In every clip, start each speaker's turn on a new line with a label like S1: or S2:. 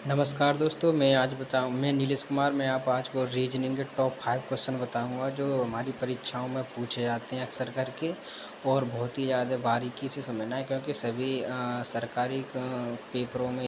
S1: नमस्कार दोस्तों, मैं नीलेश कुमार। मैं आप आज को रीजनिंग के टॉप 5 क्वेश्चन बताऊंगा जो हमारी परीक्षाओं में पूछे जाते हैं अक्सर करके। और बहुत ही ज़्यादा बारीकी से समझना है क्योंकि सभी सरकारी पेपरों में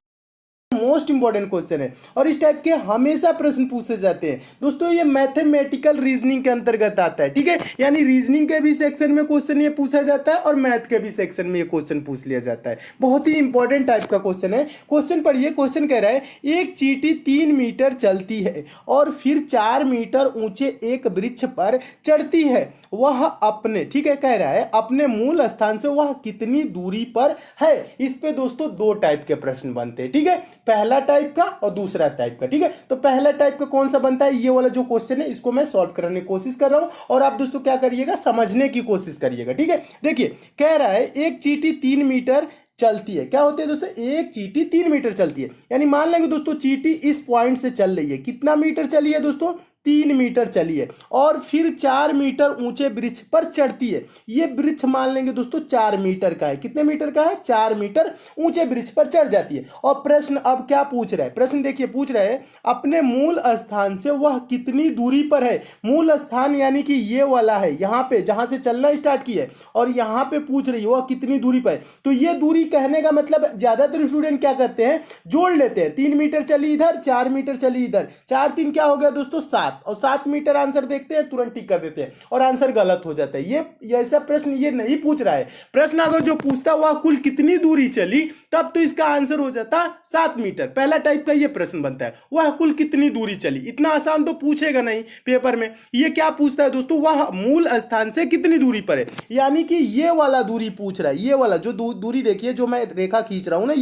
S2: मोस्ट इंपॉर्टेंट क्वेश्चन है और इस टाइप के हमेशा प्रश्न पूछे जाते हैं दोस्तों। ये मैथमेटिकल रीजनिंग के अंतर्गत आता है, ठीक है। यानी रीजनिंग के भी सेक्शन में क्वेश्चन ये पूछा जाता है और मैथ के भी सेक्शन में ये क्वेश्चन पूछ लिया जाता है। बहुत ही इंपॉर्टेंट टाइप का क्वेश्चन है। क्वेश्चन पढ़िए। क्वेश्चन कह रहा है एक चींटी 3 मीटर चलती है और फिर 4 मीटर ऊंचे एक वृक्ष पर चढ़ती है। वह अपने, ठीक है, कह रहा है अपने मूल स्थान से वह कितनी दूरी पर है। इस पे दोस्तों दो टाइप के प्रश्न बनते हैं, ठीक है। पहला टाइप का और दूसरा टाइप का, ठीक है। तो पहला टाइप का कौन सा बनता है, ये वाला जो क्वेश्चन है इसको मैं सॉल्व करने की कोशिश कर रहा हूं और आप दोस्तों क्या करिएगा, समझने की कोशिश करिएगा, ठीक है। देखिए कह रहा है एक चींटी 3 मीटर चलती है। क्या होती है दोस्तों, एक चींटी 3 मीटर चलती है। यानी मान लेंगे दोस्तों चींटी इस पॉइंट से चल रही है। कितना मीटर चली है दोस्तों, 3 मीटर चली है और फिर 4 मीटर ऊंचे वृक्ष पर चढ़ती है। ये वृक्ष मान लेंगे दोस्तों 4 मीटर का है। कितने मीटर का है, 4 मीटर ऊंचे वृक्ष पर चढ़ जाती है। और प्रश्न अब क्या पूछ रहा है, प्रश्न देखिए पूछ रहा है अपने मूल स्थान से वह कितनी दूरी पर है। मूल स्थान यानी कि ये वाला है, यहाँ पे जहां से चलना स्टार्ट की है और यहाँ पे पूछ रही है वह कितनी दूरी पर है। तो ये दूरी कहने का मतलब ज्यादातर स्टूडेंट क्या करते हैं, जोड़ लेते हैं। 3 मीटर चली इधर, 4 मीटर चली इधर, 4 3 क्या हो गया दोस्तों 7, और 7 मीटर आंसर देखते हैं तुरंत टिक कर देते हैं और आंसर गलत हो जाता है। ये ऐसा प्रश्न ये नहीं पूछ रहा है। प्रश्न अगर जो पूछता वह कुल कितनी दूरी चली, तब तो इसका आंसर हो जाता 7 मीटर। पहला टाइप का ये प्रश्न बनता है, वह कुल कितनी दूरी चली। इतना आसान तो पूछेगा नहीं पेपर में। ये क्या पूछता है दोस्तों, वह मूल स्थान से कितनी दूरी पर है। यानी कि ये वाला दूरी पूछ रहा है। ये वाला जो दूरी देखिए, जो मैं रेखा खींच रहा हूं ना,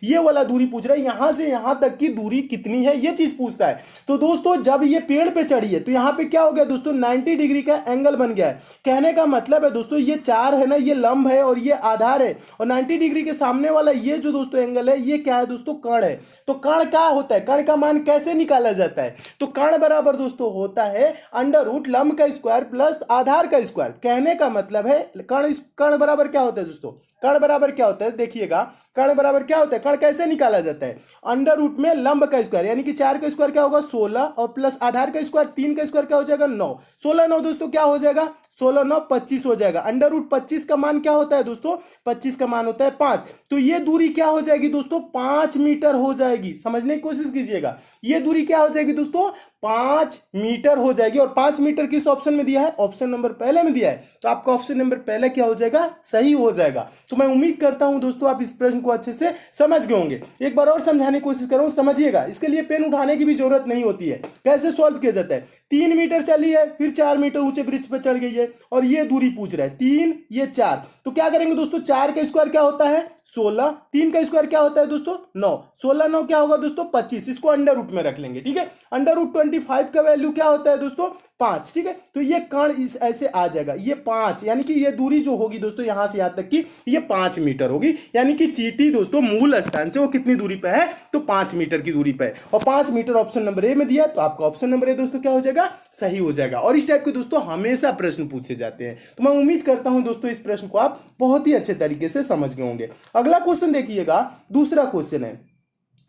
S2: ये वाला दूरी पूछ रहा है। यहां से यहां तक की दूरी कितनी है, ये चीज पूछता है। तो दोस्तों जब ये पेड़ पे चढ़ी है तो यहाँ पे क्या हो गया दोस्तों, 90 डिग्री का एंगल बन गया है। कहने का मतलब है दोस्तों ये 4 है ना, ये लंब है और ये आधार है, और 90 डिग्री के सामने वाला ये जो दोस्तों एंगल है, ये क्या है दोस्तों, कर्ण है। तो कर्ण क्या होता है, कर्ण का मान कैसे निकाला जाता है, तो कर्ण बराबर दोस्तों होता है अंडर रूट लंब का स्क्वायर प्लस आधार का स्क्वायर। कहने का मतलब है कर्ण बराबर क्या होता है दोस्तों, कर्ण बराबर क्या होता है, देखिएगा कर्ण बराबर क्या होता है, कर्ण कैसे निकाला जाता है, अंडर रूट में लंब का स्क्वायर यानी कि 4 का स्क्वायर क्या होगा 16 और प्लस आधार का स्क्वायर 3 का स्क्वायर क्या हो जाएगा 9। 16 9 दोस्तों क्या हो जाएगा, 16 9 25 हो जाएगा। अंडर रूट 25 का मान क्या होता है दोस्तों, 25 का मान होता है 5। तो ये दूरी क्या हो जाएगी दोस्तों, 5 मीटर हो जाएगी। समझने की कोशिश कीजिएगा, ये दूरी क्या हो जाएगी दोस्तों, 5 मीटर हो जाएगी। और 5 मीटर किस ऑप्शन में दिया है, ऑप्शन नंबर पहले में दिया है। तो आपका ऑप्शन नंबर पहले क्या हो जाएगा, सही हो जाएगा। तो मैं उम्मीद करता हूं दोस्तों आप इस प्रश्न को अच्छे से समझ गए होंगे। एक बार और समझाने की कोशिश कर रहा हूं, समझिएगा। इसके लिए पेन उठाने की भी जरूरत नहीं होती है। कैसे सॉल्व किया जाता है, 3 मीटर चली है, फिर 4 मीटर ऊंचे वृक्ष पर चढ़ गई है और ये दूरी पूछ रहा है 3 ये 4। तो क्या करेंगे दोस्तों, 4 का स्क्वायर क्या होता है 16, 3 का स्क्वायर क्या होता है दोस्तों 9, 16 9 क्या होगा दोस्तों 25। इसको अंडर रूट में रख लेंगे, ठीक है। अंडर रूट 25 का वैल्यू क्या होता है दोस्तों 5, ठीक है। तो ये कर्ण इस ऐसे आ जाएगा, ये 5 यानी कि ये दूरी जो होगी दोस्तों यहां से यहां तक की ये 5 मीटर होगी। यानी कि चींटी दोस्तों मूल स्थान से वो कितनी दूरी पे है, तो 5 मीटर की दूरी पे है। और 5 मीटर ऑप्शन नंबर ए में दिया, तो आपका ऑप्शन नंबर ए दोस्तों क्या हो जाएगा, सही हो जाएगा। और इस टाइप के दोस्तों हमेशा प्रश्न पूछे जाते हैं। तो मैं उम्मीद करता हूं दोस्तों इस प्रश्न को आप बहुत ही अच्छे तरीके से समझ गए होंगे। अगला क्वेश्चन देखिएगा, दूसरा क्वेश्चन है।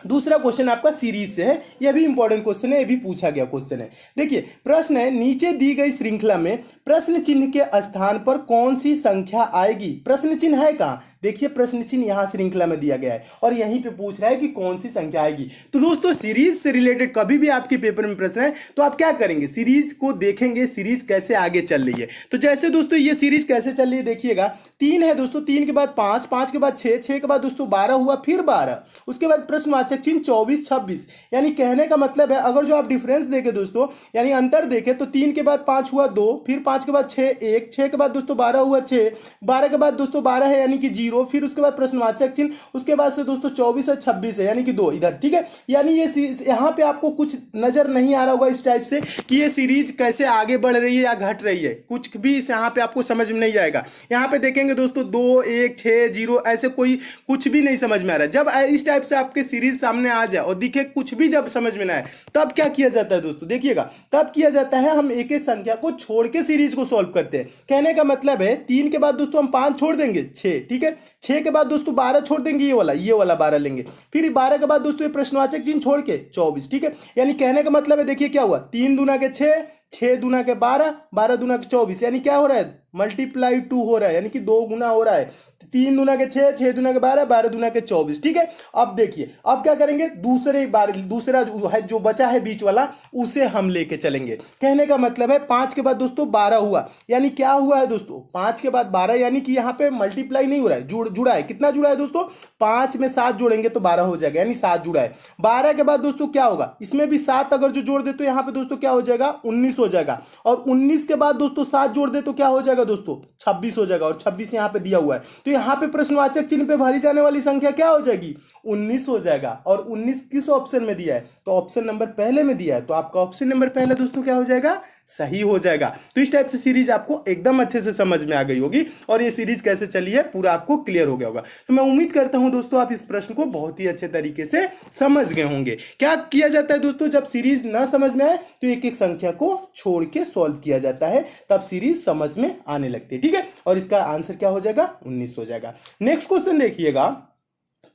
S2: दूसरा क्वेश्चन आपका सीरीज से है, यह भी इंपॉर्टेंट क्वेश्चन है, यह भी पूछा गया क्वेश्चन है। देखिए प्रश्न है नीचे दी गई श्रृंखला में प्रश्न चिन्ह के स्थान पर कौन सी संख्या आएगी। प्रश्न चिन्ह है कहां, देखिए प्रश्न चिन्ह यहां श्रृंखला में दिया गया है और यहीं पे पूछ रहा है कि कौन सी संख्या आएगी। तो दोस्तों सीरीज से रिलेटेड कभी भी आपके पेपर में प्रश्न है तो आप क्या करेंगे, सीरीज को देखेंगे, सीरीज कैसे आगे चल रही है। तो जैसे दोस्तों ये सीरीज कैसे चल रही है, देखिएगा 3 है दोस्तों, 3 के बाद 5, 5 के बाद 6, 6 के बाद दोस्तों 12 हुआ, फिर 12, उसके बाद प्रश्न चिन्ह 24 26। यानी कहने का मतलब है अगर जो आप डिफरेंस देखें दोस्तों, यानी अंतर देखें, तो 3 के बाद 5 हुआ 2, फिर 5 के बाद 6 1, 6 के बाद दोस्तों 12 हुआ 6, 12 के बाद दोस्तों 12 है यानी कि 0, फिर उसके बाद प्रश्नवाचक चिन्ह, उसके बाद से दोस्तों 24 और 26 है यानी कि 2 इधर, ठीक है। यानी ये यहाँ पे आपको कुछ नजर नहीं आ रहा होगा इस टाइप से कि ये सीरीज कैसे आगे बढ़ रही है या घट रही है, कुछ भी इस यहाँ पे आपको समझ में नहीं आएगा। यहाँ पे देखेंगे दोस्तों 2 1 6 0 ऐसे कोई कुछ भी नहीं समझ में आ रहा है। जब इस टाइप से आपके सीरीज सीरीज सामने आ जाए और दिखे कुछ भी जब समझ में ना आए, तब क्या किया जाता है दोस्तों, देखिएगा तब किया जाता है हम एक एक संख्या को छोड़ के सीरीज को सॉल्व करते हैं। कहने का मतलब है 3 के बाद दोस्तों हम 5 छोड़ देंगे 6, ठीक है, 6 के बाद दोस्तों 12 छोड़ देंगे, ये वाला 12 लेंगे, फिर 12 के बाद दोस्तों ये प्रश्नवाचक चिन्ह छोड़ के 24, ठीक है। यानी कहने का मतलब है देखिए क्या हुआ, 3 दूना के 6, 6 दूना के 12, 12 दूना के 24, यानी क्या हो रहा है, मल्टीप्लाई 2 हो रहा है, यानी कि 2 गुना हो रहा है। 3 दूना के 6, 6 दूना के 12, 12 दूना के 24, ठीक है। अब देखिए अब क्या करेंगे, दूसरा जो बचा है बीच वाला उसे हम लेके चलेंगे। कहने का मतलब है 5 के बाद दोस्तों 12 हुआ, यानी क्या हुआ है दोस्तों, 5 के बाद 12, यानी कि यहाँ पे मल्टीप्लाई नहीं हो रहा है, जुड़ा है। कितना जुड़ा है दोस्तों, 5 में 7 जोड़ेंगे तो 12 हो जाएगा, यानी 7 जुड़ा है। 12 के बाद दोस्तों क्या होगा, इसमें भी 7 अगर जो जोड़ दे तो यहाँ पे दोस्तों क्या हो जाएगा, 19 हो जाएगा। और 19 के बाद दोस्तों 7 जोड़ दे तो क्या हो जाएगा दोस्तों, 26 हो जाएगा। और 26 यहाँ पे दिया हुआ है, तो यहाँ पे प्रश्नवाचक चिन्ह पे भरी जाने वाली संख्या क्या हो जाएगी, 19 हो जाएगा। और 19 किस ऑप्शन में दिया है, तो ऑप्शन नंबर पहले में दिया है, तो आपका ऑप्शन नंबर पहले दोस्तों क्या हो जाएगा, सही हो जाएगा। तो इस टाइप से सीरीज आपको एकदम अच्छे से समझ में आ गई होगी और ये सीरीज कैसे चली है पूरा आपको क्लियर हो गया होगा। तो मैं उम्मीद करता हूं दोस्तों आप इस प्रश्न को बहुत ही अच्छे तरीके से समझ गए होंगे। क्या किया जाता है दोस्तों, जब सीरीज ना समझ में आए तो एक एक संख्या को छोड़ के सॉल्व किया जाता है, तब सीरीज समझ में आने लगती है, ठीक है। और इसका आंसर क्या हो जाएगा, 19 हो जाएगा। नेक्स्ट क्वेश्चन देखिएगा,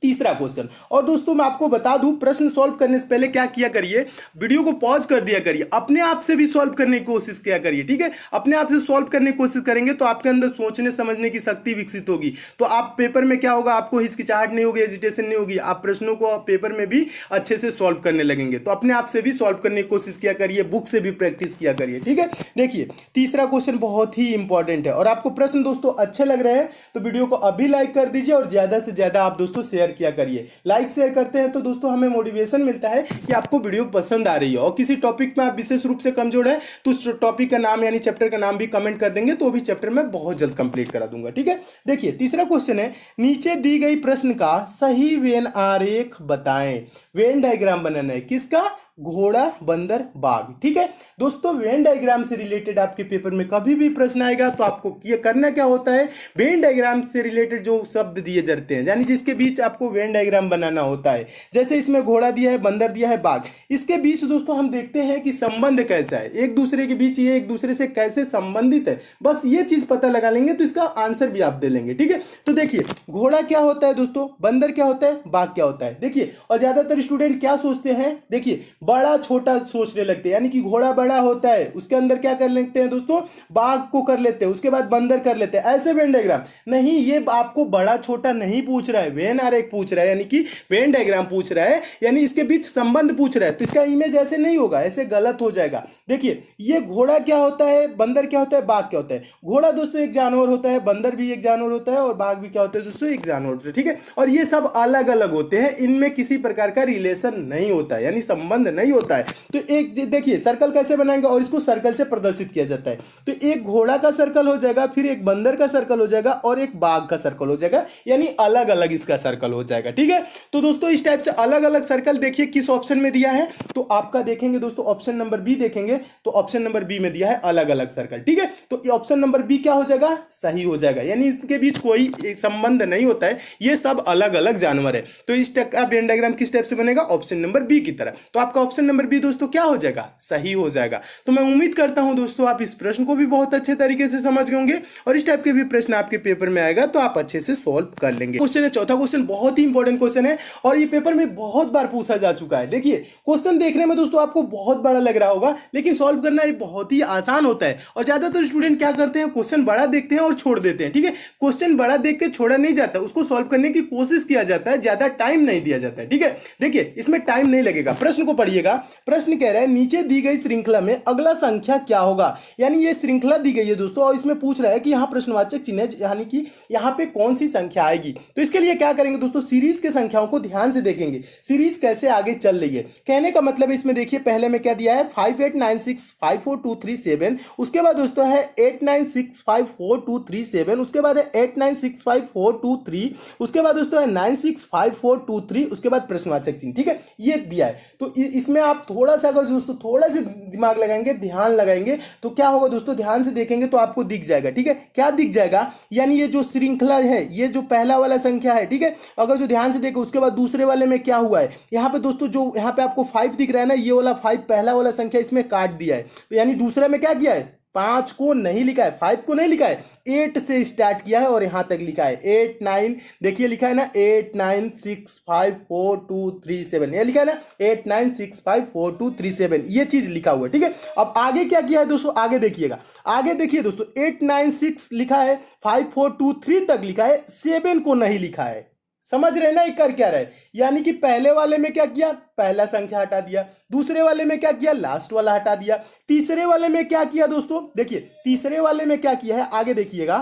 S2: तीसरा क्वेश्चन। और दोस्तों मैं आपको बता दूं, प्रश्न सॉल्व करने से पहले क्या किया करिए, वीडियो को पॉज कर दिया करिए, अपने आप से भी सॉल्व करने की कोशिश किया करिए, ठीक है। अपने आप से सॉल्व करने की कोशिश करेंगे तो आपके अंदर सोचने समझने की शक्ति विकसित होगी। तो आप पेपर में क्या होगा, आपको हिचकिचाहट नहीं होगी, हेजिटेशन नहीं होगी, आप प्रश्नों को पेपर में भी अच्छे से सॉल्व करने लगेंगे। तो अपने आप से भी सॉल्व करने की कोशिश किया करिए, बुक से भी प्रैक्टिस किया करिए, ठीक है। देखिए तीसरा क्वेश्चन बहुत ही इंपॉर्टेंट है और आपको प्रश्न दोस्तों अच्छे लग रहे हैं तो वीडियो को अभी लाइक कर दीजिए और ज्यादा से ज्यादा आप दोस्तों शेयर किया करिए। लाइक शेयर करते हैं तो दोस्तों हमें मोटिवेशन मिलता है कि आपको वीडियो पसंद आ रही है। और किसी टॉपिक में आप विशेष रूप से कमजोर है तो उस टॉपिक का नाम यानी चैप्टर का नाम भी कमेंट कर देंगे तो भी चैप्टर में बहुत जल्द कंप्लीट करा दूंगा, ठीक है। देखिए तीसरा क्वेश्चन है, नीचे दी गई प्रश्न का सही वेन आरेख बताएं। वेन डायग्राम बनाना है, किसका, घोड़ा बंदर बाघ, ठीक है दोस्तों। वेन डायग्राम से रिलेटेड आपके पेपर में कभी भी प्रश्न आएगा तो आपको ये करना क्या होता है, वेन डायग्राम से रिलेटेड जो शब्द दिए जाते हैं यानी जिसके बीच आपको वेन डायग्राम बनाना होता है, जैसे इसमें घोड़ा दिया है, बंदर दिया है, बाघ, इसके बीच दोस्तों हम देखते हैं कि संबंध कैसा है, एक दूसरे के बीच ये एक दूसरे से कैसे संबंधित है, बस ये चीज पता लगा लेंगे तो इसका आंसर भी आप दे लेंगे, ठीक है। तो देखिए घोड़ा क्या होता है दोस्तों, बंदर क्या होता है, बाघ क्या होता है। देखिए और ज्यादातर स्टूडेंट क्या सोचते हैं, देखिए बड़ा छोटा सोचने लगते हैं, यानी कि घोड़ा बड़ा होता है उसके अंदर क्या कर लेते हैं दोस्तों, बाघ को कर लेते हैं, उसके बाद बंदर कर लेते हैं, ऐसे वेन डायग्राम नहीं। ये आपको बड़ा छोटा नहीं पूछ रहा है, वेन आरेख पूछ रहा है, यानी कि वेन डायग्राम पूछ रहा है, यानी इसके बीच संबंध पूछ रहा है। तो इसका इमेज ऐसे नहीं होगा, ऐसे गलत हो जाएगा। देखिए ये घोड़ा क्या होता है, बंदर क्या होता है, बाघ क्या होता है। घोड़ा दोस्तों एक जानवर होता है, बंदर भी एक जानवर होता है और बाघ भी क्या होता है दोस्तों, एक जानवर होता है, ठीक है। और ये सब अलग अलग होते हैं, इनमें किसी प्रकार का रिलेशन नहीं होता है, यानी संबंध नहीं होता है। तो एक देखिए सर्कल कैसे बनाएंगे और इसको सर्कल से प्रदर्शित किया जाता है। तो एक घोड़ा का सर्कल हो जाएगा, फिर एक बंदर का सर्कल हो जाएगा और एक बाघ का सर्कल हो जाएगा, यानी अलग अलग इसका सर्कल हो जाएगा, ठीक है। तो दोस्तों इस टाइप से अलग अलग सर्कल देखिए किस ऑप्शन में दिया है, तो आपका देखेंगे दोस्तों ऑप्शन नंबर बी देखेंगे तो ऑप्शन नंबर बी में दिया है अलग अलग सर्कल, ठीक है। तो ऑप्शन नंबर बी क्या हो जाएगा, सही हो जाएगा, यानी इनके बीच कोई संबंध नहीं होता है, ये सब अलग अलग जानवर है। तो इस टाइप का वेन डायग्राम किस टाइप से बनेगा, ऑप्शन नंबर बी की तरह। तो आपका ऑप्शन नंबर बी दोस्तों क्या हो जाएगा, सही हो जाएगा। तो मैं उम्मीद करता हूं दोस्तों आप इस प्रश्न को भी बहुत अच्छे तरीके से समझ गए होंगे और इस टाइप के भी प्रश्न आपके पेपर में आएगा तो आप अच्छे से सॉल्व कर लेंगे। क्वेश्चन है चौथा क्वेश्चन, बहुत ही इंपॉर्टेंट क्वेश्चन है और ये पेपर में बहुत बार पूछा जा चुका है। देखिए क्वेश्चन देखने में दोस्तों आपको बहुत बड़ा लग रहा होगा लेकिन सॉल्व करना ये बहुत ही आसान होता है और ज्यादातर स्टूडेंट क्या करते हैं, क्वेश्चन बड़ा देखते हैं और छोड़ देते हैं, ठीक है। क्वेश्चन बड़ा देख के छोड़ा नहीं जाता, उसको सॉल्व करने की कोशिश किया जाता है, ज्यादा टाइम नहीं दिया जाता है, ठीक है। देखिए इसमें टाइम नहीं लगेगा। प्रश्न को पढ़िएगा, प्रश्न कह रहा है नीचे दी गई श्रृंखला में अगला संख्या क्या होगा, यानी ये श्रृंखला दी गई है दोस्तों और इसमें पूछ रहा है कि यहाँ प्रश्नवाचक चिन्ह है, यानी कि यहाँ पे कौन सी संख्या आएगी। तो इसके लिए क्या करेंगे दोस्तों, सीरीज के संख्याओं को ध्यान से देखेंगे, सीरीज कैसे आगे चल रही है। कहने का मतलब इसमें देखिए पहले में क्या दिया है 58965427, उसके बाद दोस्तों है 89654237, उसके बाद है 896542, उसके बाद दोस्तों है 965423, उसके बाद प्रश्नवाचक चिन्ह, ठीक है, ये दिया है। तो इसमें आप थोड़ा सा अगर दोस्तों थोड़ा सा दिमाग लगाएंगे, ध्यान लगाएंगे तो क्या होगा दोस्तों, ध्यान से देखेंगे तो आपको दिख जाएगा, ठीक है। क्या दिख जाएगा, यानी ये जो श्रृंखला है, ये जो पहला वाला संख्या है, ठीक है, अगर जो ध्यान से देखो उसके बाद दूसरे वाले में क्या हुआ है, यहाँ पे दोस्तों जो यहाँ पे आपको 5 दिख रहा है ना, ये वाला 5 पहला वाला संख्या इसमें काट दिया है, तो यानी दूसरे में क्या किया है, 5 को नहीं लिखा है, 5 को नहीं लिखा है, 8 से स्टार्ट किया है और यहां तक लिखा है 8 9, देखिए लिखा है ना 8 9 6 5 4 2 3 7, ये लिखा है ना 8 9 6 5 4 2 3 7, ये चीज लिखा हुआ है। ठीक है, अब आगे क्या किया है दोस्तों, आगे देखिएगा, आगे देखिए दोस्तों 8 9 6 लिखा है, 5 4 2 3 तक लिखा है, 7 को नहीं लिखा है। समझ रहे ना ये कर क्या रहा है, यानी कि पहले वाले में क्या किया, पहला संख्या हटा दिया, दूसरे वाले में क्या किया, लास्ट वाला हटा दिया, तीसरे वाले में क्या किया दोस्तों, देखिए तीसरे वाले में क्या किया है, आगे देखिएगा,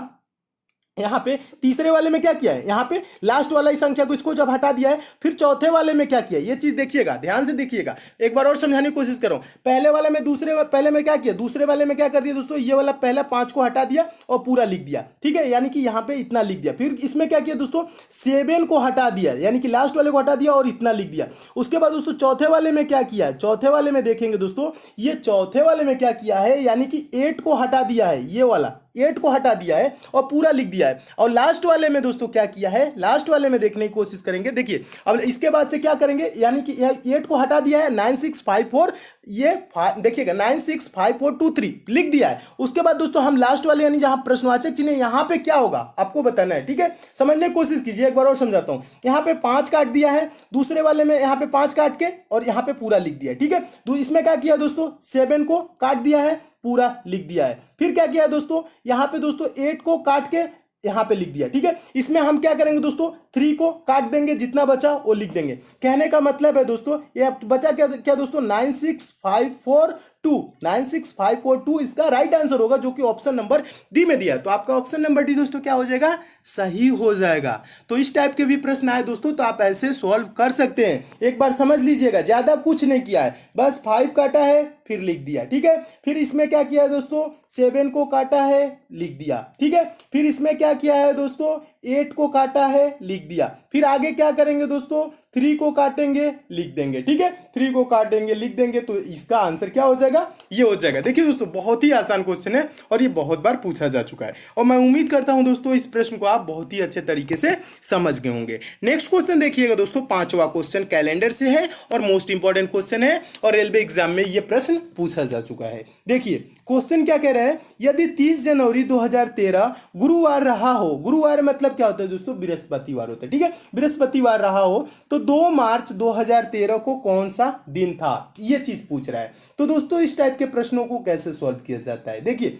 S2: यहाँ पे तीसरे वाले में क्या किया है, यहाँ पे लास्ट वाला ही संख्या को इसको जब हटा दिया है, फिर चौथे वाले में क्या किया, ये चीज देखिएगा, ध्यान से देखिएगा, एक बार और समझाने की कोशिश करो। पहले वाले में पहले में क्या किया, दूसरे वाले में क्या कर दिया दोस्तों, ये वाला पहला 5 को हटा दिया और पूरा लिख दिया। ठीक है, यानी कि यहाँ पे इतना लिख दिया, फिर इसमें क्या किया दोस्तों, 7 को हटा दिया, यानी कि लास्ट वाले को हटा दिया और इतना लिख दिया। उसके बाद दोस्तों चौथे वाले में क्या किया है, चौथे वाले में देखेंगे दोस्तों, ये चौथे वाले में क्या किया है, यानी कि 8 को हटा दिया है, ये वाला 8 को हटा दिया है और पूरा लिख दिया है। और लास्ट वाले में दोस्तों क्या किया है, लास्ट वाले में देखने की कोशिश करेंगे, देखिए अब इसके बाद से क्या करेंगे, यानी कि 8 को हटा दिया है, 9 6 5 4, ये देखिएगा 9 6 5 4 2 3 लिख दिया है। उसके बाद दोस्तों हम लास्ट वाले यानी जहां प्रश्नवाचक चिन्ह यहां पे क्या होगा आपको बताना है। ठीक है, समझने की कोशिश कीजिए, एक बार और समझाता हूं। यहां पे 5 काट दिया है, दूसरे वाले में यहां पे 5 काट के और यहां पे पूरा लिख दिया। ठीक है, तो इसमें क्या किया दोस्तों, 7 को काट दिया है, पूरा लिख दिया है। फिर क्या किया दोस्तों, यहां पे दोस्तों 8 को काट के यहां पे लिख दिया। ठीक है, इसमें हम क्या करेंगे दोस्तों, 3 को काट देंगे, जितना बचा वो लिख देंगे। कहने का मतलब है दोस्तों, ये बचा क्या क्या दोस्तों, 9 6 5 4 2, 9 6 5 4 2 इसका राइट आंसर होगा, जो कि ऑप्शन नंबर डी में दिया है। तो आपका ऑप्शन नंबर डी दोस्तों क्या हो जाएगा, सही हो जाएगा। तो इस टाइप के भी प्रश्न आए दोस्तों तो आप ऐसे सॉल्व कर सकते हैं, एक बार समझ लीजिएगा, ज्यादा कुछ नहीं किया है, बस 5 काटा है फिर लिख दिया। ठीक है, फिर इसमें क्या किया है दोस्तों, 7 को काटा है लिख दिया। ठीक है, फिर इसमें क्या किया है दोस्तों, 8 को काटा है लिख दिया। फिर आगे क्या करेंगे दोस्तों, 3 को काटेंगे लिख देंगे। ठीक है, 3 को काटेंगे लिख देंगे, तो इसका आंसर क्या हो जाएगा, ये हो जाएगा। देखिए दोस्तों बहुत ही आसान क्वेश्चन है और ये बहुत बार पूछा जा चुका है, और मैं उम्मीद करता हूं दोस्तों इस प्रश्न को आप बहुत ही अच्छे तरीके से समझ गए होंगे। नेक्स्ट क्वेश्चन देखिएगा दोस्तों, 5वां क्वेश्चन कैलेंडर से है और मोस्ट इंपॉर्टेंट क्वेश्चन है, और रेलवे एग्जाम में ये प्रश्न पूछा जा चुका है। देखिए क्वेश्चन क्या कह रहा है, यदि 30 जनवरी 2013 गुरुवार रहा हो, गुरुवार मतलब क्या होता है दोस्तों, बृहस्पतिवार होता है। ठीक है, बृहस्पतिवार रहा हो तो 2 मार्च 2013 को कौन सा दिन था, ये चीज पूछ रहा है। तो दोस्तों इस टाइप के प्रश्नों को कैसे सॉल्व किया जाता है, देखिए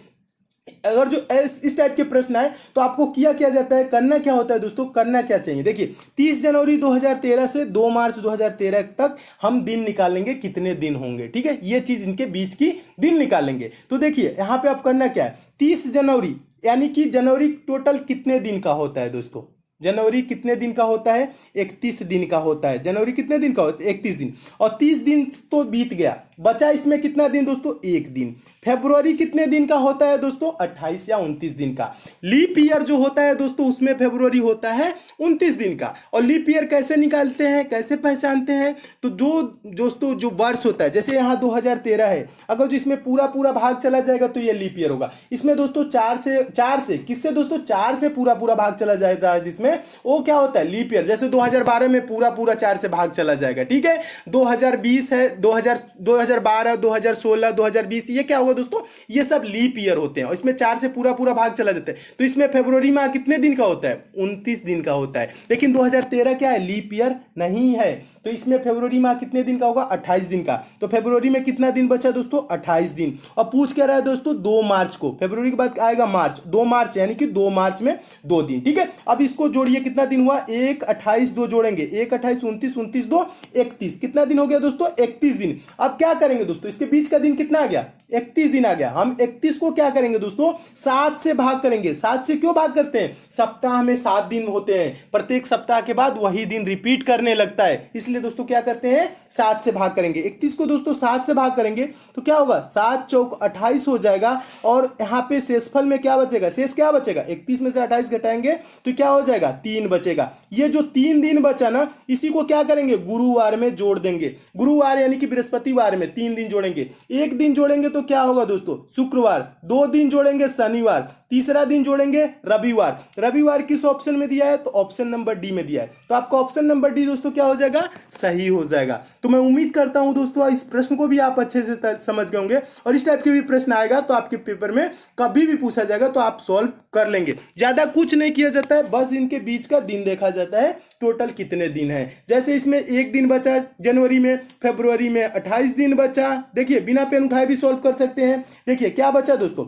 S2: अगर जो इस टाइप के प्रश्न आए तो आपको क्या जाता है, करना क्या होता है दोस्तों, करना क्या चाहिए। देखिए 30 जनवरी 2013 से 2 मार्च 2013 तक हम दिन निकालेंगे, कितने दिन होंगे। ठीक है, ये चीज इनके बीच की दिन निकालेंगे। तो देखिए यहाँ पे आप करना क्या है, 30 जनवरी यानी कि जनवरी टोटल कितने दिन का होता है दोस्तों, जनवरी कितने दिन का होता है, 31 दिन का होता है। जनवरी कितने दिन का होता है, 31 दिन, और 30 दिन तो बीत गया, बचा इसमें कितना दिन दोस्तों, 1 दिन। फरवरी कितने दिन का होता है दोस्तों, 28 या 29 दिन का। लीप ईयर जो होता है दोस्तों उसमें फरवरी होता है 29 दिन का। और लीप ईयर कैसे निकालते हैं, कैसे पहचानते हैं, तो दोस्तों जो वर्ष होता है, जैसे यहाँ 2013 है, अगर जो इसमें पूरा पूरा भाग चला जाएगा तो ये लीप ईयर होगा। इसमें दोस्तों 4 से किससे दोस्तों, 4 से पूरा पूरा भाग चला जाएगा, जिसमें वो क्या होता है, लीप ईयर। जैसे 2012 में पूरा पूरा 4 से भाग चला जाएगा। ठीक है, 2020 है, 2012 2016 2020, ये क्या होगा दोस्तों, ये सब लीप ईयर होते हैं और इसमें 4 से पूरा पूरा भाग चला जाता है। तो इसमें फरवरी माह कितने दिन का होता है, 29 दिन का होता है। लेकिन 2013 क्या है, लीप ईयर नहीं है, तो इसमें फरवरी माह कितने दिन का होगा, 28 दिन का। तो फरवरी में कितना दिन बचा दोस्तों, 28 दिन। और पूछ क्या रहा है दोस्तों, 2 मार्च को, फरवरी के बाद आएगा मार्च, 2 मार्च यानी कि 2 मार्च में 2 दिन। ठीक है, अब इसको जोड़िए, कितना दिन हुआ, 1 28 2 जोड़ेंगे, 1 28 29 29 2 31, कितना दिन हो गया दोस्तों, 31 दिन। अब क्या करेंगे दोस्तों, इसके बीच का दिन कितना आ गया, 31 दिन आ गया। हम 31 को क्या करेंगे दोस्तों, 7 से भाग करेंगे। 7 से क्यों भाग करते हैं, सप्ताह में 7 दिन होते हैं, प्रत्येक सप्ताह के बाद वही दिन रिपीट करने लगता है, इसलिए दोस्तों क्या करते हैं, 7 से भाग करेंगे। 31 को दोस्तों 7 से भाग करेंगे तो क्या होगा, 7 चौक 28 हो जाएगा। और यहाँ पे शेषफल में क्या बचेगा, शेष क्या बचेगा, 31 में से 28 घटाएंगे तो क्या हो जाएगा, जाएगा? 3 बचेगा। ये जो 3 दिन बचा ना, इसी को क्या करेंगे? गुरुवार में जोड़ देंगे। गुरुवार यानी कि बृहस्पतिवार में 3 दिन जोड़ेंगे। एक दिन जोड़ेंगे तो क्या होगा दोस्तों? शुक्रवार। 2 दिन जोड़ेंगे शनिवार। तीसरा दिन जोड़ेंगे रविवार। रविवार किस ऑप्शन में दिया है? तो ऑप्शन नंबर डी में दिया है। तो आपका ऑप्शन नंबर डी दोस्तों क्या हो जाएगा? सही हो जाएगा। तो मैं उम्मीद करता हूं दोस्तों इस प्रश्न को भी आप अच्छे से समझ गए होंगे, और इस टाइप के भी प्रश्न आएगा तो आपके पेपर में कभी भी पूछा जाएगा तो आप सॉल्व कर लेंगे। ज्यादा कुछ नहीं किया जाता है, बस इनके बीच का दिन देखा जाता है, टोटल कितने दिन है। जैसे इसमें एक दिन बचा जनवरी में, फरवरी में 28 दिन बचा। देखिए बिना पेन उठाए भी सॉल्व कर सकते हैं। देखिए क्या बचा दोस्तों,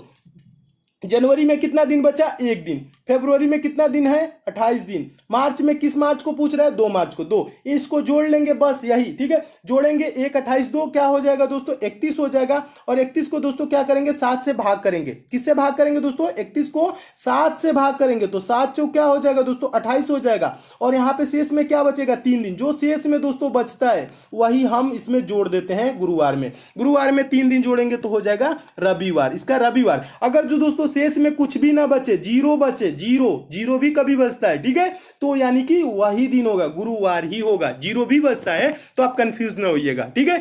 S2: जनवरी में कितना दिन बचा? 1 दिन। फरवरी में कितना दिन है? 28 दिन। मार्च में किस मार्च को पूछ रहा है? 2 मार्च को। 2 इसको जोड़ लेंगे बस, यही ठीक है। जोड़ेंगे 1 28 2 क्या हो जाएगा दोस्तों? 31 हो जाएगा। और 31 को दोस्तों क्या करेंगे? 7 से भाग करेंगे। किससे भाग करेंगे दोस्तों? 31 को 7 से भाग करेंगे तो 7 चौक क्या हो जाएगा दोस्तों? 28 हो जाएगा। और यहाँ पे शेष में क्या बचेगा? 3 दिन। जो शेष में दोस्तों बचता है वही हम इसमें जोड़ देते हैं गुरुवार में। गुरुवार में 3 दिन जोड़ेंगे तो हो जाएगा रविवार। इसका रविवार। अगर जो दोस्तों शेष में कुछ भी ना बचे, जीरो बचे, जीरो भी कभी बचता है, ठीक है, तो यानी कि वही दिन होगा, गुरुवार ही होगा। जीरो भी बचता है तो आप कंफ्यूज ना होइएगा, ठीक है।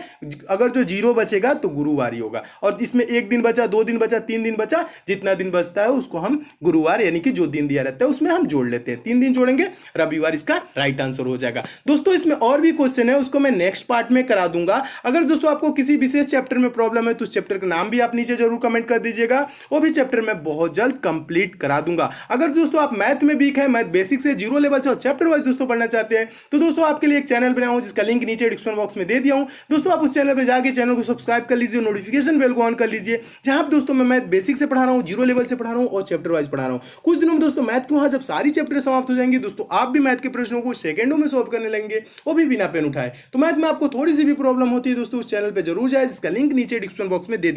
S2: अगर जो जीरो बचेगा तो गुरुवार ही होगा। और इसमें 1 दिन बचा, 2 दिन बचा, 3 दिन बचा, जितना दिन बचता है उसको हम गुरुवार यानी कि जो दिन दिया रहता है उसमें हम जोड़ लेते हैं। 3 दिन जोड़ेंगे, रविवार इसका राइट आंसर हो जाएगा। दोस्तों इसमें और भी क्वेश्चन है, उसको मैं नेक्स्ट पार्ट में करा दूंगा। अगर दोस्तों आपको किसी विशेष चैप्टर में प्रॉब्लम है तो उस चैप्टर का नाम भी आप नीचे जरूर कमेंट कर दीजिएगा, वो भी चैप्टर में बहुत जल्द कंप्लीट करा दूंगा। अगर दोस्तों आप मैथ में वीक है, मैथ बेसिक से जीरो लेवल से और चैप्टर वाइज दोस्तों पढ़ना चाहते हैं तो दोस्तों आपके लिए एक चैनल बनाया हूं जिसका लिंक नीचे डिस्क्रिप्शन बॉक्स में दे दिया हूं। दोस्तों आप उस चैनल पे जाके चैनल को सब्सक्राइब कर लीजिए, नोटिफिकेशन बेल को ऑन कर लीजिए, जहां पर दोस्तों मैं मैथ बेसिक से पढ़ा रहा हूं, जीरो लेवल से पढ़ा रहा हूं और चैप्टर वाइज पढ़ा रहा हूं। कुछ दिनों में दोस्तों मैथ के वहां जब सारी चैप्टर समाप्त हो जाएंगी दोस्तों आप भी मैथ के प्रश्नों को सेकंडों में सॉल्व करने लगेंगे, वो भी बिना पेन उठाए। तो मैथ में आपको थोड़ी सी भी प्रॉब्लम होती है दोस्तों उस चैनल पर जरूर जाए, जिसका लिंक नीचे डिस्क्रिप्शन बॉक्स में दे